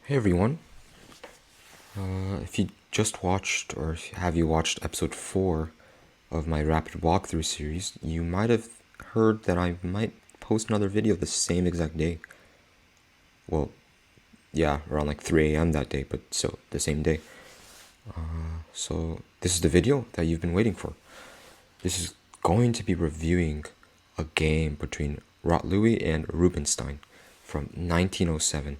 Hey everyone, if you just watched or have you watched episode 4 of my rapid walkthrough series, you might have heard that I might post another video the same exact day. Well, yeah, around like 3 a.m. that day, but still the same day. So this is the video that you've been waiting for. This is going to be reviewing a game between Rotlewi and Rubinstein from 1907.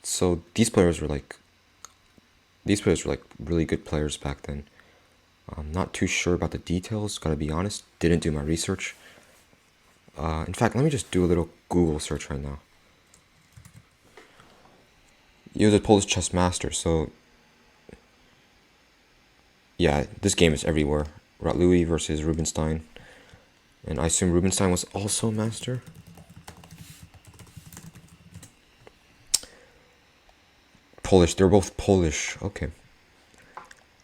So these players were like really good players back then. I'm not too sure about the details, gotta be honest. Didn't do my research. In fact, let me just do a little Google search right now. He was a Polish chess master, so yeah, this game is everywhere. Rotlewi versus Rubinstein. And I assume Rubinstein was also a master. Polish, they're both Polish. Okay.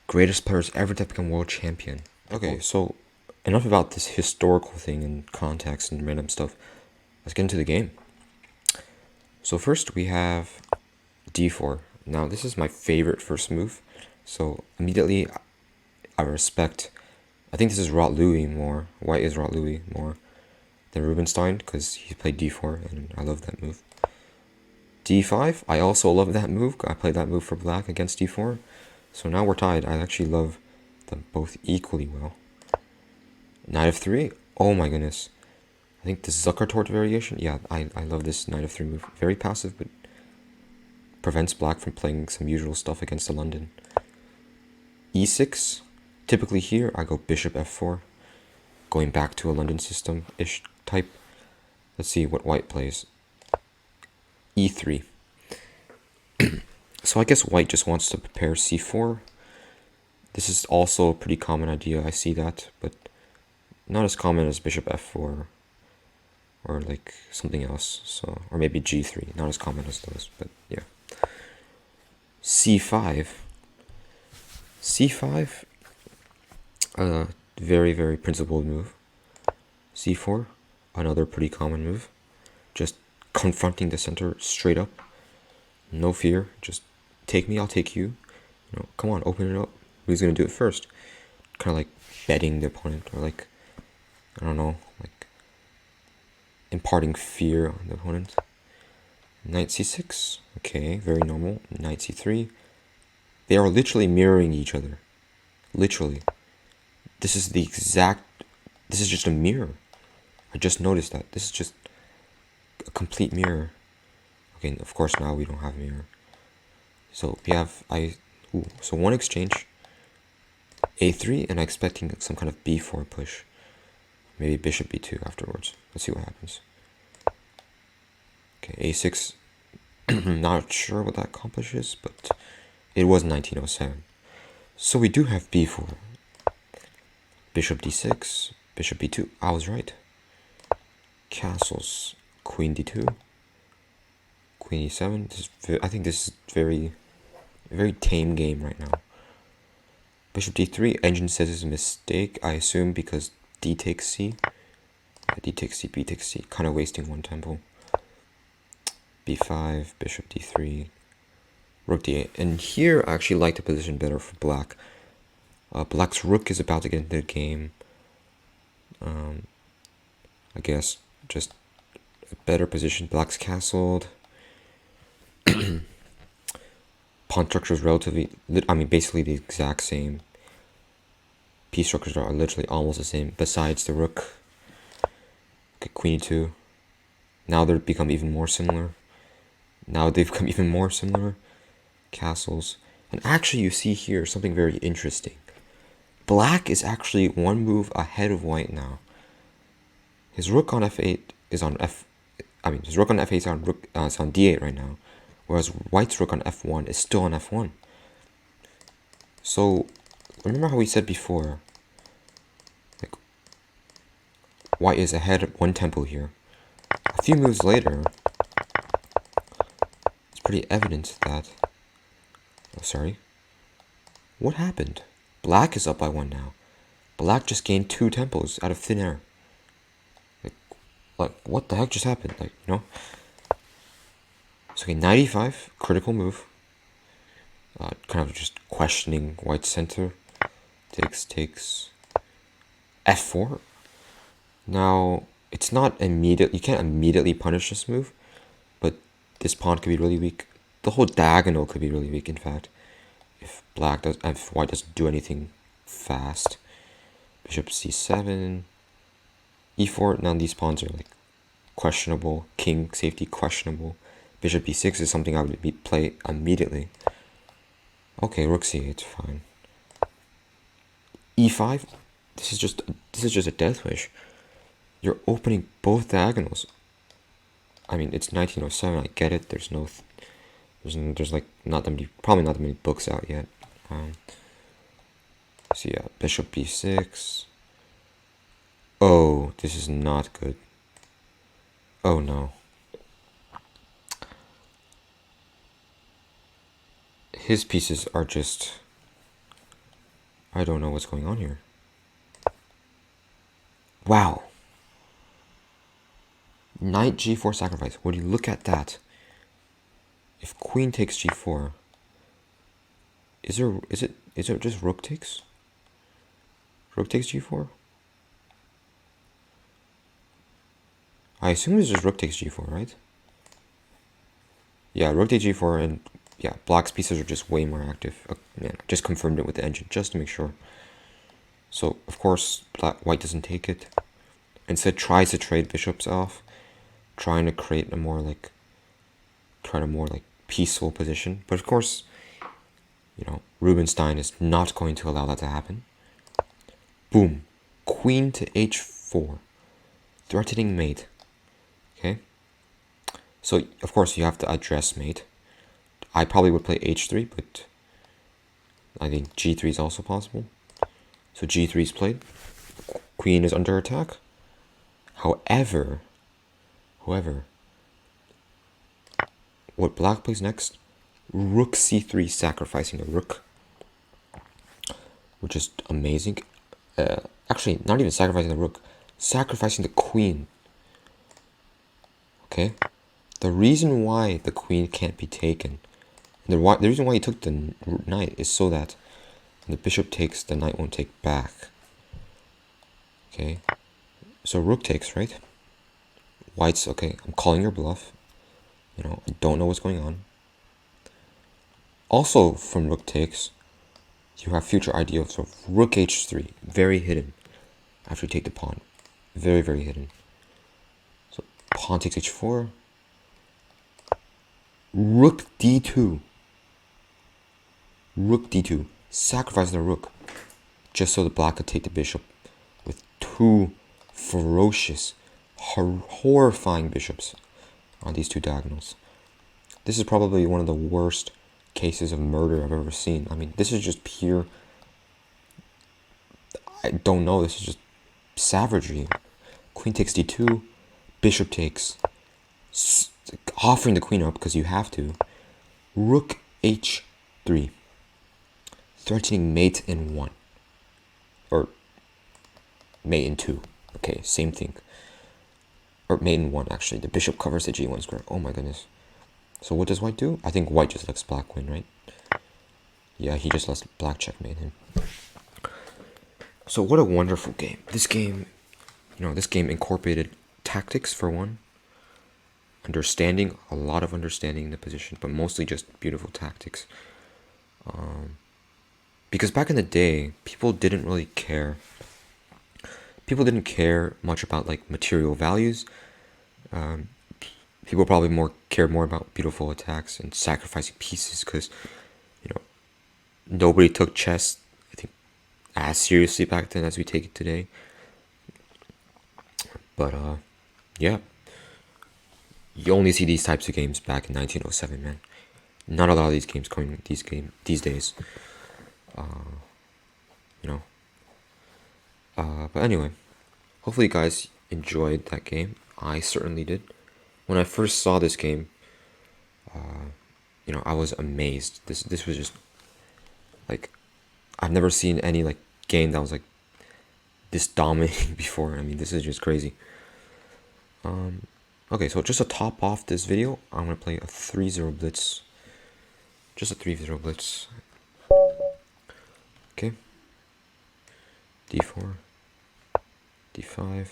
Greatest players ever to become world champion. Okay, so enough about this historical thing and context and random stuff. Let's get into the game. So first we have d4. Now this is my favorite first move. So immediately I think this is Rotlewi more. White is Rotlewi more than Rubinstein because he played d4 and I love that move. d5, I also love that move. I played that move for black against d4. So now we're tied. I actually love them both equally well. Knight of 3, oh my goodness. I think the Zuckertort variation, yeah, I love this Knight of 3 move. Very passive, but prevents black from playing some usual stuff against the London. e6, typically here I go bishop f4, going back to a London system-ish type. Let's see what white plays. e3. So I guess white just wants to prepare c4. This is also a pretty common idea, I see that, but not as common as bishop f4 or like something else. So, or maybe g3, not as common as those, but yeah. c5. c5, very, very principled move. c4, another pretty common move. Just confronting the center straight up. No fear, just take me, I'll take you. You know, come on, open it up. Who's gonna do it first? Kind of like betting the opponent, or like, I don't know, like imparting fear on the opponent. Knight c6, okay, very normal. Knight c3. They are literally mirroring each other. Literally. This is just a mirror. I just noticed that. This is just a complete mirror. Okay, of course now we don't have a mirror. So we have, so one exchange, a3, and I'm expecting some kind of b4 push. Maybe bishop b2 afterwards. Let's see what happens. Okay, a6, not sure what that accomplishes, but it was 1907. So we do have b4. Bishop d6, bishop b2, I was right. Castles, queen d2, queen e7. I think this is very tame game right now. Bishop d3, engine says it's a mistake, I assume because d takes c. D takes c, b takes c, kind of wasting one tempo. b5, bishop d3, rook d8. And here I actually like the position better for black. Black's rook is about to get into the game. I guess just a better position. Black's castled. Pawn structure is relatively, basically the exact same. Piece structures are literally almost the same, besides the rook. Okay, queen e2. Now they've become even more similar. Castles. And actually you see here something very interesting. Black is actually one move ahead of white now. His rook on f8 is on his rook on f8 is on it's on d8 right now, whereas white's rook on f1 is still on f1. So remember how we said before, like white is ahead one tempo here. A few moves later, it's pretty evident that. Oh, sorry. What happened? Black is up by 1 now. Black just gained 2 tempos out of thin air. Like what the heck just happened? Like, you know? So okay, 95, critical move. Kind of just questioning white's center. Takes f4. Now, it's not immediate. You can't immediately punish this move, but this pawn could be really weak. The whole diagonal could be really weak, in fact, if white doesn't do anything fast. Bishop c7, e4. Now these pawns are like questionable. King safety questionable. Bishop b6 is something I would play immediately. Okay, rook c8, fine. e5. This is just a death wish. You're opening both diagonals. I mean, it's 1907. I get it. There's like probably not that many books out yet. So yeah, bishop b6. Oh, this is not good. Oh no. His pieces are just... I don't know what's going on here. Wow. Knight g4 sacrifice. Would you look at that? If queen takes g4, is it just rook takes? Rook takes g4? I assume it's just rook takes g4, right? Yeah, rook takes g4, and yeah, black's pieces are just way more active. Yeah, just confirmed it with the engine, just to make sure. So, of course, white doesn't take it. Instead, tries to trade bishops off, trying to create a more like peaceful position. But of course, Rubinstein is not going to allow that to happen. Boom. Queen to h4. Threatening mate. Okay. So, of course, you have to address mate. I probably would play h3, but I think g3 is also possible. So g3 is played. Queen is under attack. However, what black plays next, rook c3, sacrificing a rook, which is amazing. Actually, not even sacrificing the rook, sacrificing the queen. Okay, the reason why the queen can't be taken, the reason why he took the knight is so that when the bishop takes, the knight won't take back. Okay, so rook takes, right? White's okay. I'm calling your bluff. I don't know what's going on. Also, from rook takes, you have future idea of sort of rook h3, very hidden. After you take the pawn, very, very hidden. So pawn takes h4. Rook d2. Rook d2. Sacrifice the rook, just so the black could take the bishop with two ferocious, horrifying bishops on these two diagonals. This is probably one of the worst cases of murder I've ever seen. I mean, this is just pure... I don't know, this is just savagery. Queen takes d2, bishop takes, offering the queen up because you have to. Rook h3, threatening mate in 1. Or mate in 2. Okay, same thing. Or mate in 1, actually. The bishop covers the g1 square. Oh my goodness. So what does white do? I think white just lets black win, right? Yeah, he just lets black checkmate him. So what a wonderful game. This game, this game incorporated tactics for one, a lot of understanding in the position, but mostly just beautiful tactics. Because back in the day, people didn't really care. People didn't care much about like material values. People probably cared more about beautiful attacks and sacrificing pieces because, nobody took chess, I think, as seriously back then as we take it today. But yeah, you only see these types of games back in 1907, man. Not a lot of these games coming these days. But anyway, hopefully you guys enjoyed that game. I certainly did. When I first saw this game, I was amazed. This was just like, I've never seen any like game that was like this dominating before. I mean, this is just crazy. Okay, so just to top off this video, I'm gonna play a 3-0 blitz. Just a 3-0 blitz. Okay. D4, D5,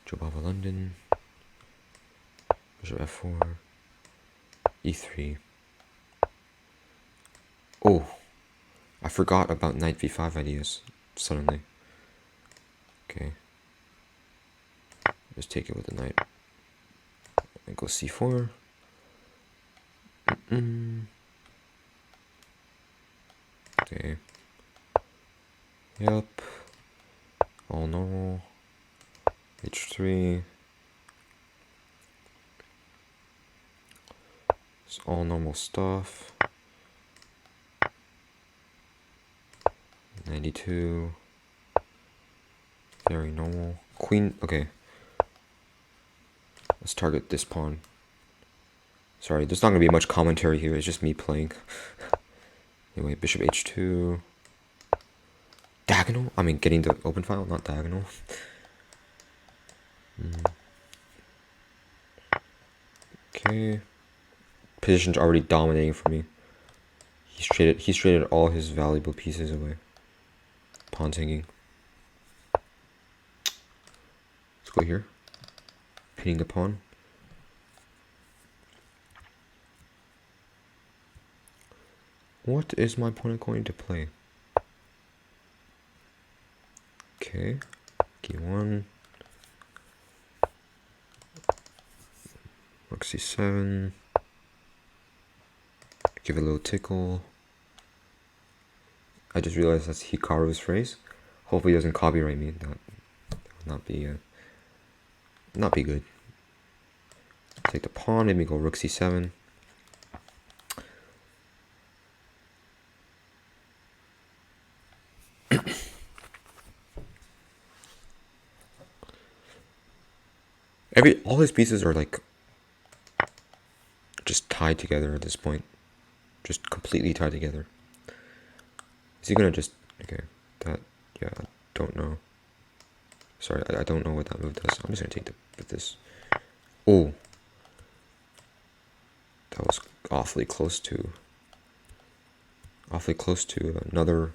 Jobava London, Bishop F4, E3. Oh, I forgot about Knight V5 ideas suddenly. Okay. Just take it with the knight. And go C4. Okay. Yep. All normal. H3. It's all normal stuff. 92. Very normal. Queen. Okay. Let's target this pawn. Sorry, there's not going to be much commentary here. It's just me playing. Anyway, bishop h2. Diagonal? I mean, getting the open file, not diagonal. Okay. Position's already dominating for me. He's traded all his valuable pieces away. Pawn's hanging. Let's go here. Pinning the pawn. What is my opponent going to play? Okay. G1. Rook C7. Give it a little tickle. I just realized that's Hikaru's phrase. Hopefully he doesn't copyright me. That would not be good. Take the pawn, maybe go Rook C7. All his pieces are like just tied together at this point. Just completely tied together. Is he gonna just okay, yeah, I don't know. Sorry, I don't know what that move does. I'm just gonna take this. Oh, that was awfully close to another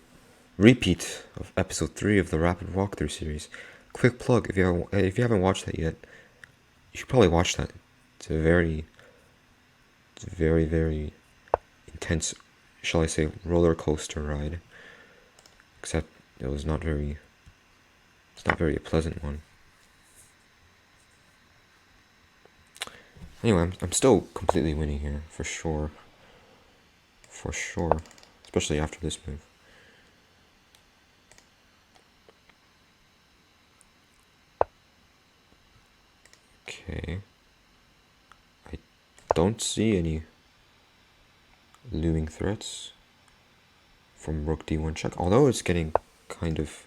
repeat of episode 3 of the Rapid Walkthrough series. Quick plug: if you haven't watched that yet, you should probably watch that. It's a very intense, shall I say, roller coaster ride. Except it's not very a pleasant one. Anyway, I'm still completely winning here, for sure. For sure. Especially after this move. Okay. I don't see any looming threats from Rook D1 check, although it's getting kind of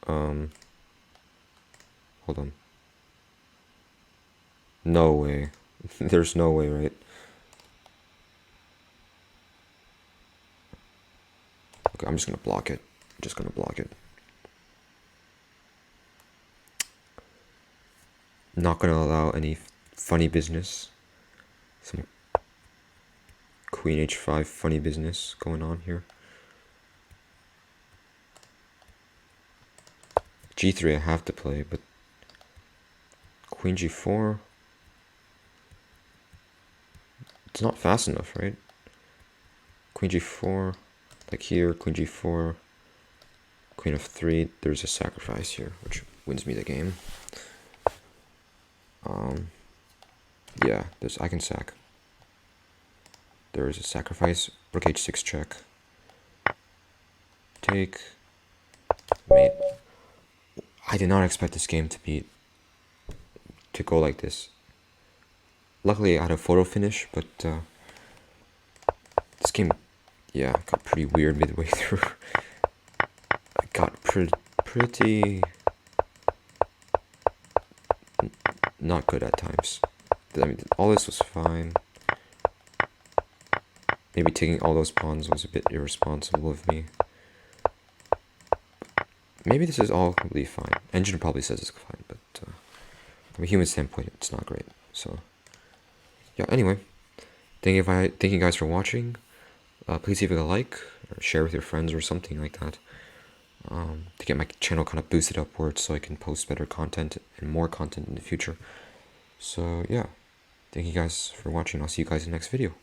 hold on. No way. There's no way, right? Okay, I'm just gonna block it. Not gonna allow any funny business. Some Queen H5 funny business going on here. G3 I have to play, but Queen G4. It's not fast enough, right? Queen G4, like here, Queen G4, Queen F3. There's a sacrifice here, which wins me the game. Yeah, I can sack. There is a sacrifice. Rook H6 check. Take. Mate. I did not expect this game to go like this. Luckily, I had a photo finish, but this game, yeah, got pretty weird midway through. I got pretty not good at times. I mean, all this was fine. Maybe taking all those pawns was a bit irresponsible of me. Maybe this is all completely fine. Engine probably says it's fine, but from a human standpoint, it's not great. So yeah, anyway, thank you guys for watching. Please leave a like or share with your friends or something like that, to get my channel kind of boosted upwards so I can post better content and more content in the future. So yeah, thank you guys for watching. I'll see you guys in the next video.